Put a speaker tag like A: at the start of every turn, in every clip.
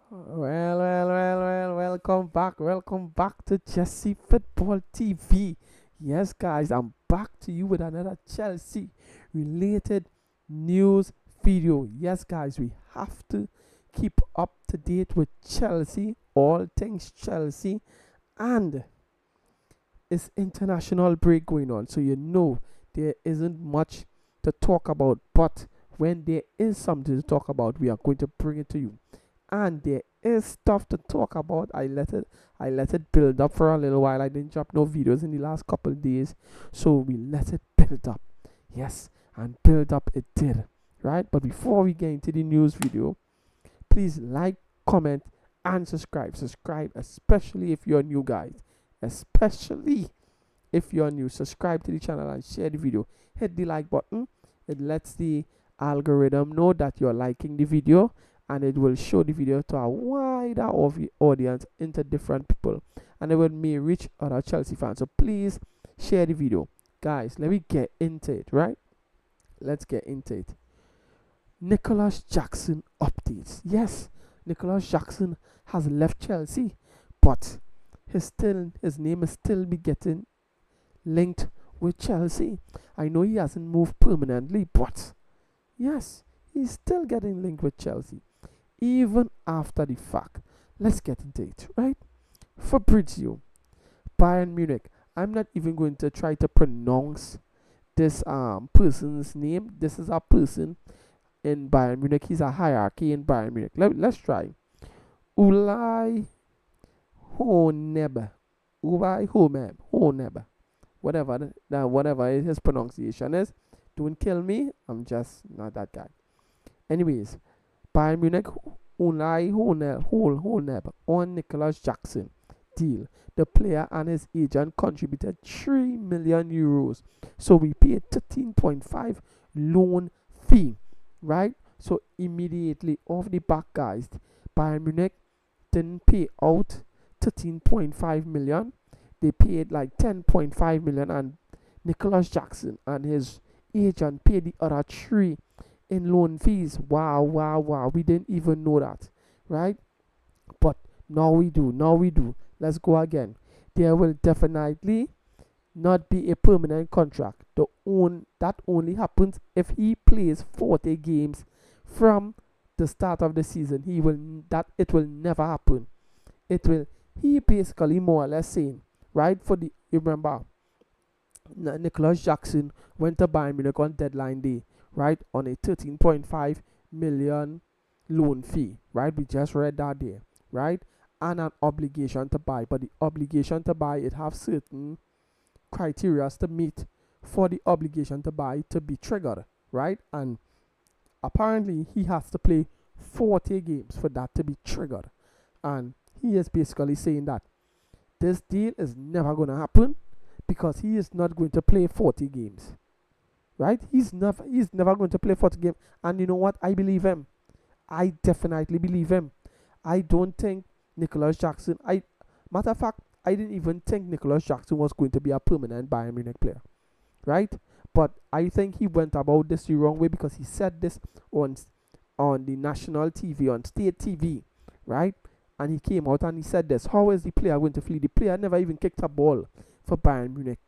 A: Welcome back to Jesse Football TV. Yes, guys, I'm back to you with another Chelsea related news video. Yes, guys, we have to keep up to date with Chelsea, all things Chelsea, and it's international break going on. So, there isn't much to talk about, but when there is something to talk about, we are going to bring it to you and there is stuff to talk about. I let it build up for a little while. I didn't drop no videos in the last couple of days, so we let it build up. Yes, and build up it did. Right? But before we get into the news video, please like, comment, and subscribe. Subscribe, especially if you're new, guys. Especially if you're new, subscribe to the channel and share the video. Hit the like button. It lets the algorithm know that you're liking the video, and it will show the video to a wider audience into different people, and it will may reach other Chelsea fans. So please share the video. Guys, let me get into it, right? Let's get into it. Nicolas Jackson updates. Yes, Nicolas Jackson has left Chelsea, but his name is still be getting linked with Chelsea. I know he hasn't moved permanently, but yes, he's still getting linked with Chelsea, even after the fact. Let's get into it, right? Fabrizio, Bayern Munich. I'm not even going to try to pronounce this person's name. This is a person in Bayern Munich. He's a hierarchy in Bayern Munich. Let's try. Ulai Honeb. Ulai Honeb. Whatever his pronunciation is. Don't kill me. I'm just not that guy. Anyways, Bayern Munich Unai Honeb on Nicolas Jackson deal. The player and his agent contributed 3 million euros. So we paid 13.5 loan fee, right? So immediately off the back, guys, Bayern Munich didn't pay out 13.5 million. They paid like 10.5 million, and Nicolas Jackson and his agent paid the other 3 in loan fees. Wow. We didn't even know that, right? But now we do. Let's go again. There will definitely not be a permanent contract. That only happens if he plays 40 games from the start of the season. It will never happen. It will he basically more or less saying, right? You remember Nicolas Jackson went to Bayern Munich on deadline day, right, on a 13.5 million loan fee, right? We just read that there, right? And an obligation to buy. But the obligation to buy, it have certain criteria to meet for the obligation to buy to be triggered, right? And apparently he has to play 40 games for that to be triggered. And he is basically saying that this deal is never going to happen because he is not going to play 40 games, right? He's never going to play 40 games. And you know what? I believe him. I definitely believe him. I don't think Nicolas Jackson. Matter of fact, I didn't even think Nicolas Jackson was going to be a permanent Bayern Munich player, right? But I think he went about this the wrong way because he said this on the national TV, on state TV, right? And he came out and he said this. How is the player going to flee? The player never even kicked a ball for Bayern Munich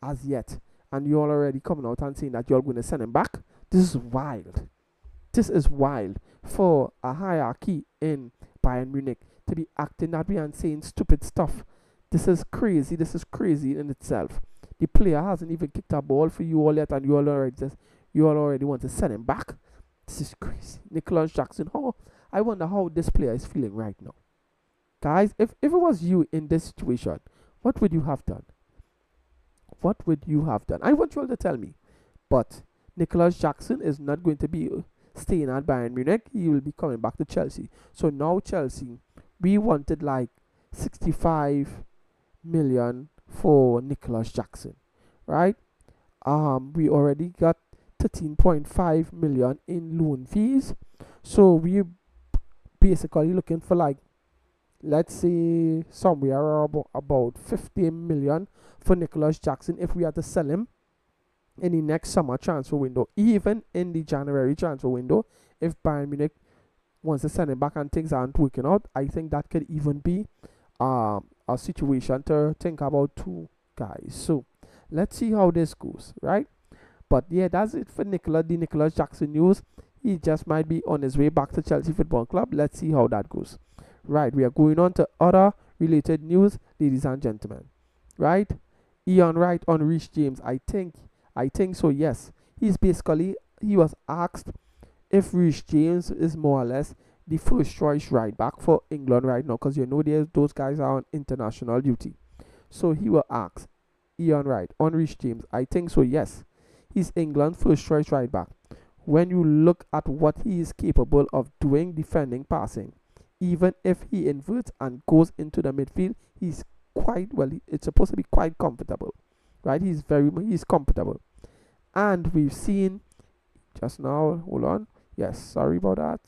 A: as yet. And you're already coming out and saying that you're going to send him back. This is wild. This is wild for a hierarchy in Bayern Munich to be acting that way and saying stupid stuff. This is crazy. This is crazy in itself. The player hasn't even kicked a ball for you all yet, and you all already want to send him back. This is crazy. Nicolas Jackson. I wonder how this player is feeling right now. Guys, if it was you in this situation, what would you have done? What would you have done? I want you all to tell me. But Nicolas Jackson is not going to be staying at Bayern Munich. He will be coming back to Chelsea. So now Chelsea, we wanted like 65 million for Nicolas Jackson, right? We already got 13.5 million in loan fees. So we basically looking for like, let's say somewhere about 50 million for Nicolas Jackson if we had to sell him in the next summer transfer window, even in the January transfer window. If Bayern Munich once they send him back and things aren't working out, I think that could even be a situation to think about too, guys. So let's see how this goes, right? But yeah, that's it for Nicolas. The Nicolas Jackson news. He just might be on his way back to Chelsea Football Club. Let's see how that goes. Right, we are going on to other related news, ladies and gentlemen. Right, Ian Wright on Reece James. I think so. Yes, he was asked if Reece James is more or less the first choice right back for England right now, because those guys are on international duty. So he will ask Ian Wright on Reece James. I think so. Yes, he's England's first choice right back. When you look at what he is capable of doing, defending, passing, even if he inverts and goes into the midfield, he's quite well. It's supposed to be quite comfortable, right? He's comfortable, and we've seen just now. Hold on. Yes, sorry about that.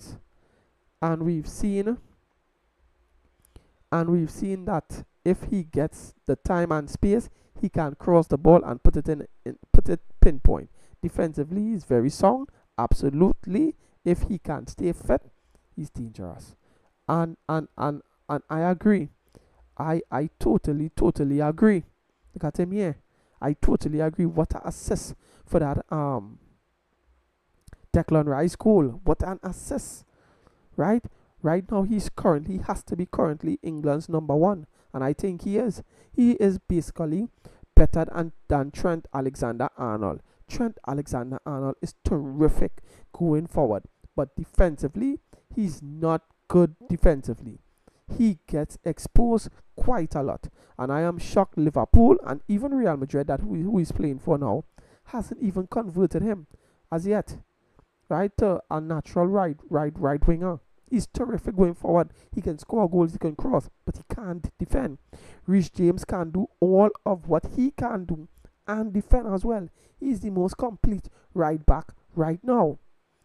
A: And we've seen that if he gets the time and space, he can cross the ball and put it pinpoint. Defensively, he's very sound. Absolutely. If he can stay fit, he's dangerous. And I agree. I totally agree. Look at him here. I totally agree. What an assist for that Declan Rice goal. What an assist, right? Right now he has to be currently England's number one, and I think he is. He is basically better than Trent Alexander-Arnold. Trent Alexander-Arnold is terrific going forward, but defensively he's not good defensively. He gets exposed quite a lot, and I am shocked Liverpool and even Real Madrid, that who is playing for now, hasn't even converted him as yet, right? A natural right winger. He's terrific going forward. He can score goals, he can cross, but he can't defend. Reece James can do all of what he can do and defend as well. He's the most complete right back right now.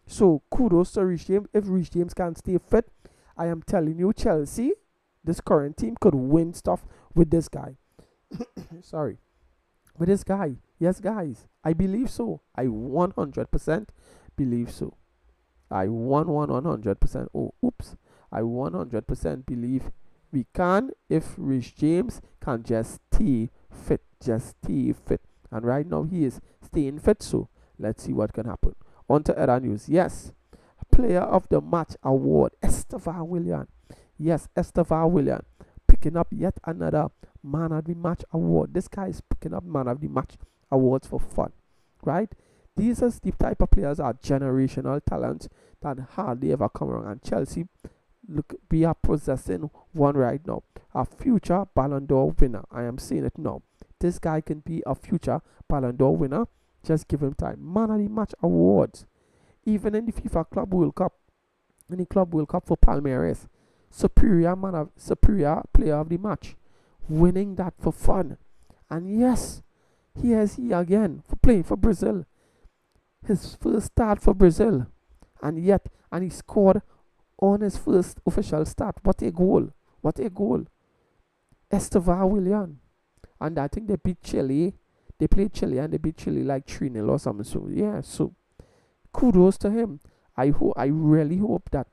A: So kudos to Reece James. If Reece James can stay fit, I am telling you, Chelsea, this current team could win stuff with this guy. Sorry, with this guy. Yes, guys, I believe so. I 100% believe so. I 100%. Oh, oops. I 100% believe we can if Rich James can just stay fit. Just stay fit. And right now he is staying fit. So let's see what can happen. On to other news. Yes. Player of the Match award. Estevan Willian. Yes, Estevan Willian. Picking up yet another Man of the Match award. This guy is picking up Man of the Match awards for fun. Right? These are the type of players are generational talents that hardly ever come around. And Chelsea, look, we are possessing one right now. A future Ballon d'Or winner. I am saying it now. This guy can be a future Ballon d'Or winner. Just give him time. Man of the Match awards. Even in the FIFA Club World Cup. In the Club World Cup for Palmeiras. Superior player of the match. Winning that for fun. And yes, here's he again for playing for Brazil. His first start for Brazil, and he scored on his first official start. What a goal! What a goal! Estevan Willian, and I think they beat Chile. They played Chile and they beat Chile like 3-0 or something. So yeah, so kudos to him. I really hope that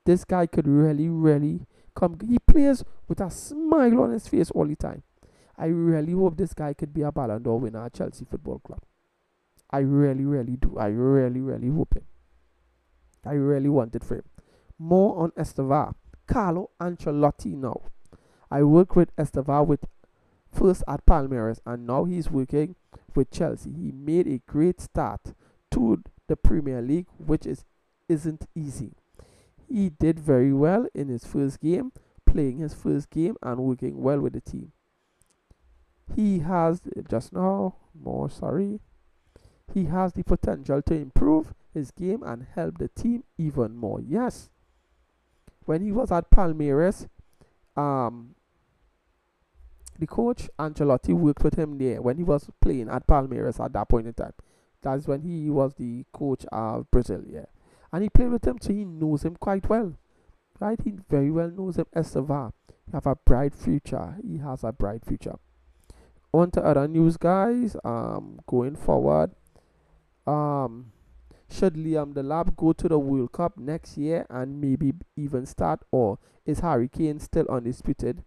A: this guy could really come. He plays with a smile on his face all the time. I really hope this guy could be a Ballon d'Or winner at Chelsea Football Club. I really do. I really hope it. I really want it for him. More on Estevan. Carlo Ancelotti now. I work with Estevan with first at Palmeiras, and now he's working with Chelsea. He made a great start to the Premier League, which isn't easy. He did very well in his first game, playing his first game and working well with the team. He has he has the potential to improve his game and help the team even more. Yes. When he was at Palmeiras, the coach Ancelotti worked with him there when he was playing at Palmeiras at that point in time. That's when he was the coach of Brazil, yeah. And he played with him, so he knows him quite well. Right? He very well knows him. Estevan. He have a bright future. He has a bright future. On to other news, guys. Going forward. Should Liam Delap go to the World Cup next year and maybe even start, or is Harry Kane still undisputed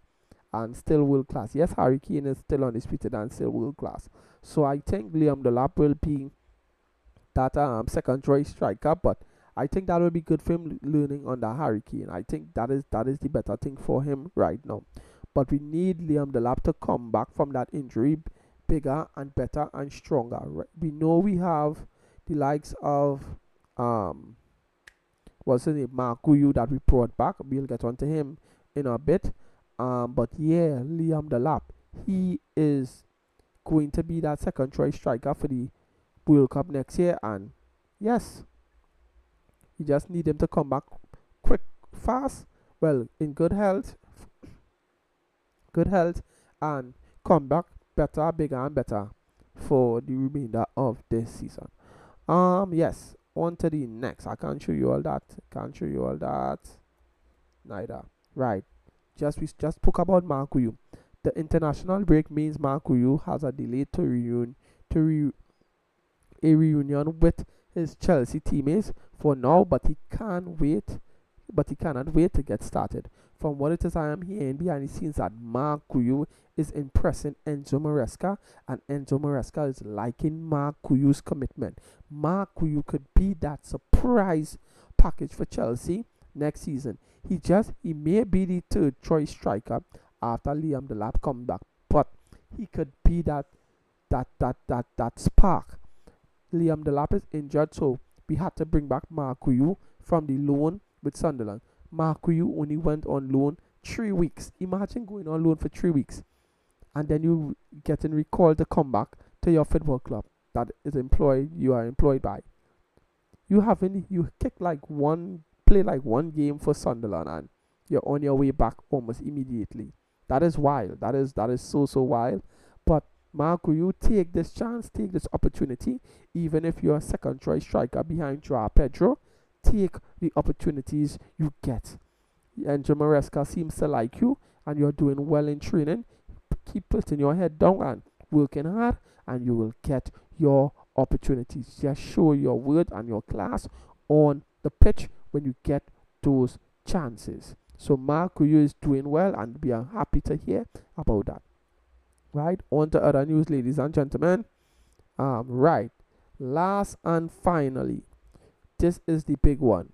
A: and still world class? Yes, Harry Kane is still undisputed and still world class. So I think Liam Delap will be that second choice striker, but I think that will be good for him learning under Harry Kane. I think that is the better thing for him right now. But we need Liam Delap to come back from that injury bigger and better and stronger. We know we have the likes of um what's his name, Markuyu, that we brought back. We'll get onto him in a bit. But yeah, Liam Delap, he is going to be that second choice striker for the World Cup next year, and yes, you just need him to come back quick, fast, well, in good health, and come back better, bigger, and better for the remainder of this season. Yes, on to the next. I can't show you all that. Can't show you all that. Neither. Right. We just spoke about Markuyu. The international break means Markuyu has a delay to a reunion with his Chelsea teammates for now, but he can't wait. But he cannot wait to get started. From what it is I am hearing behind the scenes, that Mark Kuyu is impressing Enzo Maresca, and Enzo Maresca is liking Mark Kuyu's commitment. Mark Kuyu could be that surprise package for Chelsea next season. He may be the third choice striker after Liam Delap comes back, but he could be that spark. Liam Delap is injured, so we had to bring back Markuyu from the loan with Sunderland. Markuyu only went on loan 3 weeks. Imagine going on loan for 3 weeks and then you getting recalled to come back to your football club that is employed. You are employed by. You kick like one play like one game for Sunderland and you're on your way back almost immediately. That is wild. That is so wild. But Marco, you take this chance, take this opportunity, even if you're a second choice striker behind Joao Pedro, take the opportunities you get. And Maresca seems to like you, and you're doing well in training. Keep putting your head down and working hard, and you will get your opportunities. Just show your worth and your class on the pitch when you get those chances. So Marco, you is doing well, and we are happy to hear about that. Right, on to other news, ladies and gentlemen. Right, last and finally, this is the big one.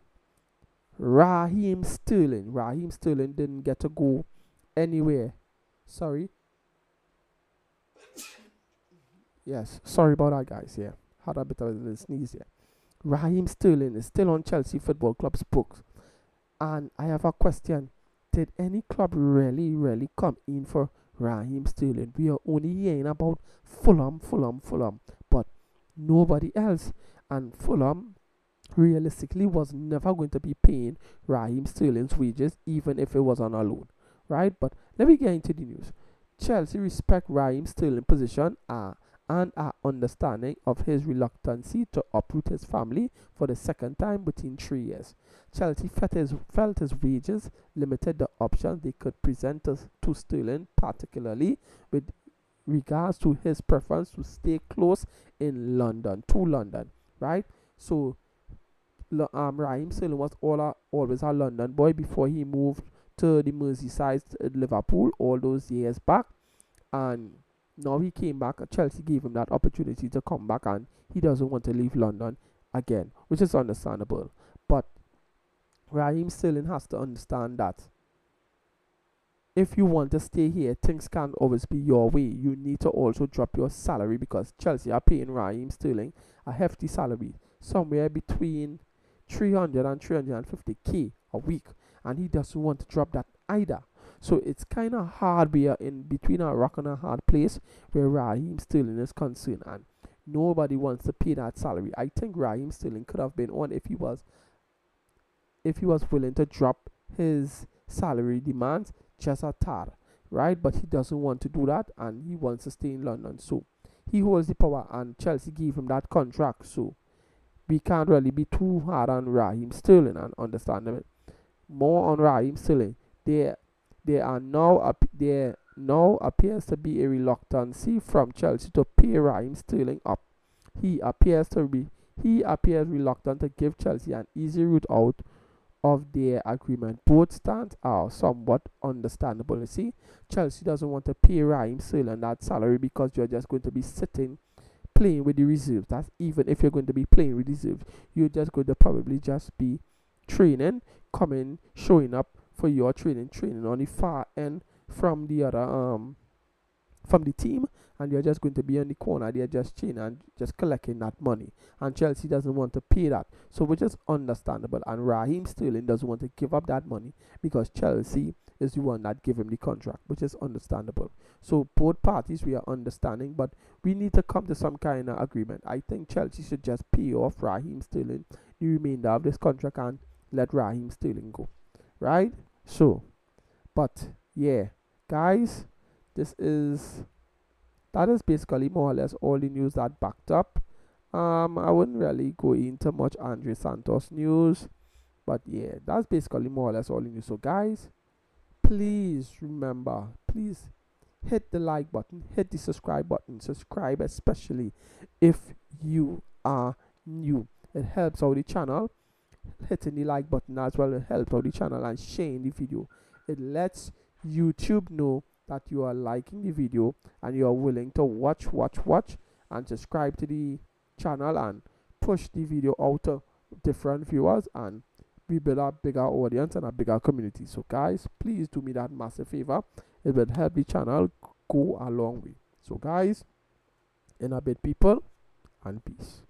A: Raheem Sterling. Raheem Sterling didn't get to go anywhere. Sorry. Yes, sorry about that, guys. Yeah, had a bit of a little sneeze here. Raheem Sterling is still on Chelsea Football Club's books, and I have a question. Did any club really come in for Raheem Sterling? We are only hearing about Fulham, but nobody else. And Fulham realistically was never going to be paying Raheem Sterling's wages, even if it was on a loan, right? But let me get into the news. Chelsea respect Raheem Sterling's position and are understanding of his reluctancy to uproot his family for the second time within 3 years. Chelsea felt his wages limited the options they could present to Sterling, particularly with regards to his preference to stay close in London, right? So Raheem Sterling was always a London boy before he moved to the Merseyside Liverpool all those years back, and now he came back. Chelsea gave him that opportunity to come back, and he doesn't want to leave London again, which is understandable. But Raheem Sterling has to understand that if you want to stay here, things can't always be your way. You need to also drop your salary, because Chelsea are paying Raheem Sterling a hefty salary, somewhere between 300 and 350k a week, and he doesn't want to drop that either. So it's kind of hard. We are in between a rock and a hard place where Raheem Sterling is concerned, and nobody wants to pay that salary. I think Raheem Sterling could have been on if he was willing to drop his salary demands just a tad, right? But he doesn't want to do that, and he wants to stay in London. So he holds the power, and Chelsea gave him that contract. So we can't really be too hard on Raheem Sterling, and understand them. More on Raheem Sterling. There now appears to be a reluctancy from Chelsea to pay Raheem Sterling up. He appears to be he appears reluctant to give Chelsea an easy route out of their agreement. Both stands are somewhat understandable. You see, Chelsea doesn't want to pay Raheem Sterling that salary because you're just going to be sitting playing with the reserves. That's even if you're going to be playing with reserves, you're just going to probably just be training, coming, showing up for your training on the far end from the other from the team, and you're just going to be on the corner. They're just chilling and just collecting that money. And Chelsea doesn't want to pay that, so which is understandable. And Raheem Sterling doesn't want to give up that money because Chelsea is the one that gave him the contract, which is understandable. So both parties we are understanding, but we need to come to some kind of agreement. I think Chelsea should just pay off Raheem Sterling the remainder of this contract and let Raheem Sterling go, right? So, but yeah, guys, this is that is basically more or less all the news that backed up. I wouldn't really go into much Andre Santos news, but yeah, that's basically more or less all the news. So guys, please remember, please hit the like button, hit the subscribe button, subscribe especially if you are new. It helps out the channel. Hitting the like button as well, it helps out the channel, and sharing the video. It lets YouTube know that you are liking the video and you are willing to watch, and subscribe to the channel and push the video out to different viewers, and we build a bigger audience and a bigger community. So guys, please do me that massive favor. It will help the channel go a long way. So guys, in a bit, people, and peace.